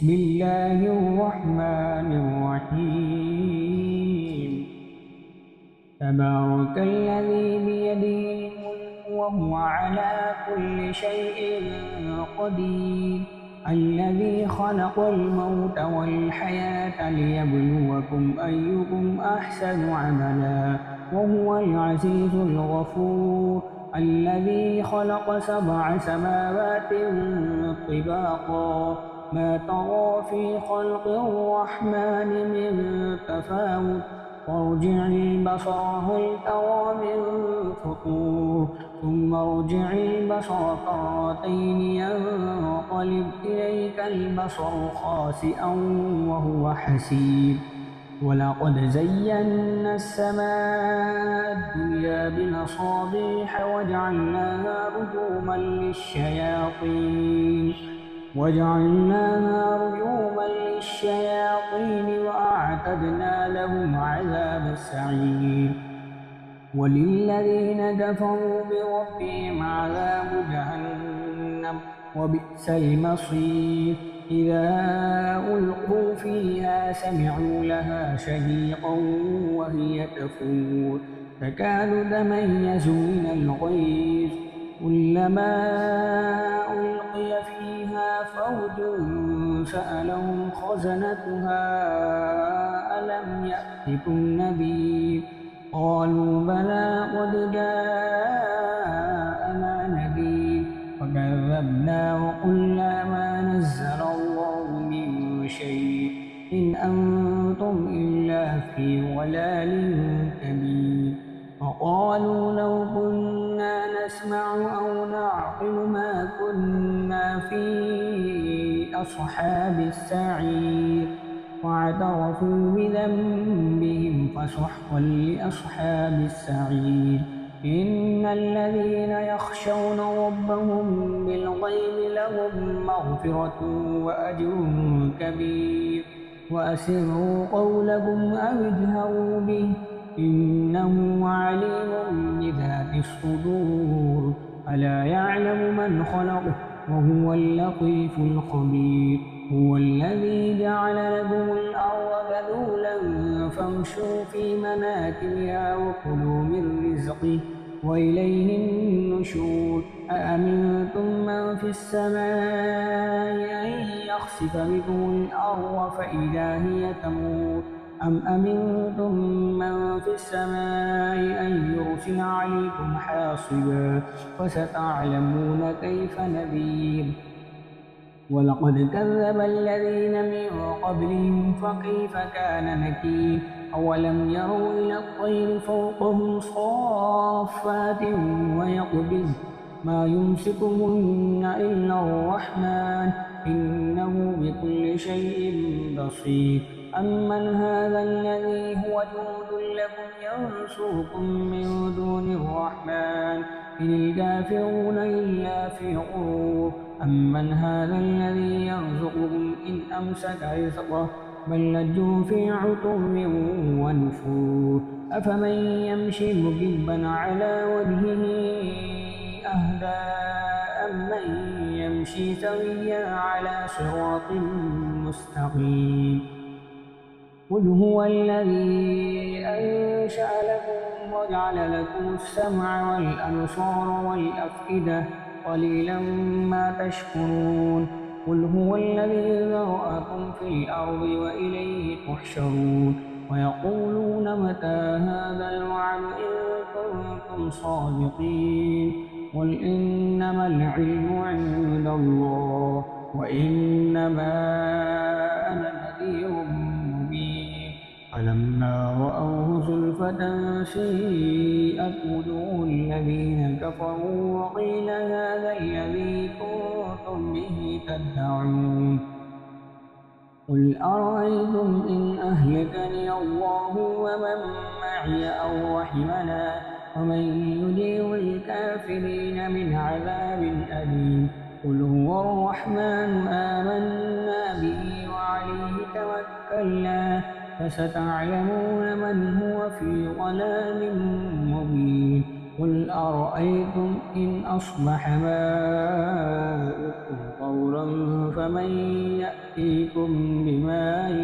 بسم الله الرحمن الرحيم. تبارك الذي بيده الملك وهو على كل شيء قدير، الذي خلق الموت والحياة ليبلوكم أيكم أحسن عملا وهو العزيز الغفور، الذي خلق 7 سماوات طباقا ما ترى في خلق الرحمن من تفاوت، وارجع البصر هل ترى من فطور، ثم ارجع البصر كرتين ينقلب إليك البصر خاسئا وهو حسير. ولقد زينا السماء الدنيا بمصابيح وجعلناها رجوما للشياطين وأعتدنا لهم عذاب السعير. وللذين كفروا بربهم عذاب جهنم وبئس المصير. إذا ألقوا فيها سمعوا لها شهيقا وهي تفور تكاد تميز من الغيظ، كلما ألقي فيها فوج سألهم خزنتها ألم يأتكم نذير، قالوا بلى قد جاءنا نذير فكذبنا وقلنا ما نزل الله من شيء إن أنتم إلا في ضلال كبير. وقالوا لو كنا نسمع أو نعقل ما كنا في أصحاب السعير، واعترفوا بذنبهم فسحقا لأصحاب السعير. إن الذين يخشون ربهم بالغيب لهم مغفرة وأجر كبير. وأسروا قولكم أو اجهروا به إنه عليم بذات الصدور. ألا يعلم من خلق وهو اللطيف الخبير. هو الذي جعل لكم الأرض ذلولا فامشوا في مناكبها وكلوا من رزقه وإليه النشور. أأمنتم من في السماء أن يخسف بكم الأرض فإذا هي تمور، أم أمنتم من في السماء أن يرسل عليكم حاصبا، فستعلمون كيف نذير. ولقد كذب الذين من قبلهم فكيف كان نكير. أولم يروا إلى الطير فوقهم صافات ويقبض ما يمسكهن إلا الرحمن إنه بكل شيء بصير. أمن هذا الذي هو جند لكم ينصركم من دون الرحمن إن الكافرون إلا في غرور. أمن هذا الذي يرزقكم إن أمسك رزقه بل لجوا في عتو ونفور. أفمن يمشي مكبا على وجهه أهدى أمن يمشي سويا على صراط مستقيم. قل هو الذي أنشأ لكم وجعل لكم السمع والأبصار والأفئدة قليلا ما تشكرون. قل هو الذي ذرأكم في الأرض وإليه تحشرون. ويقولون متى هذا الوعد إن كنتم صادقين. قل إنما العلم عند الله وإنما أنا نذير مبين. فلما رأوه زلفة سيئت وجوه الذين كفروا وقيل هذا الذي كنتم به تدعون. قل أرأيتم إن أهلكني الله ومن معي أو رحمنا ومن يجير الكافرين من عذاب أليم. قل هو الرحمن آمنا به وعليه توكلنا فستعلمون من هو في ضلال مبين. قل أرأيتم إن أصبح ماؤكم غورا فمن يأتيكم بماء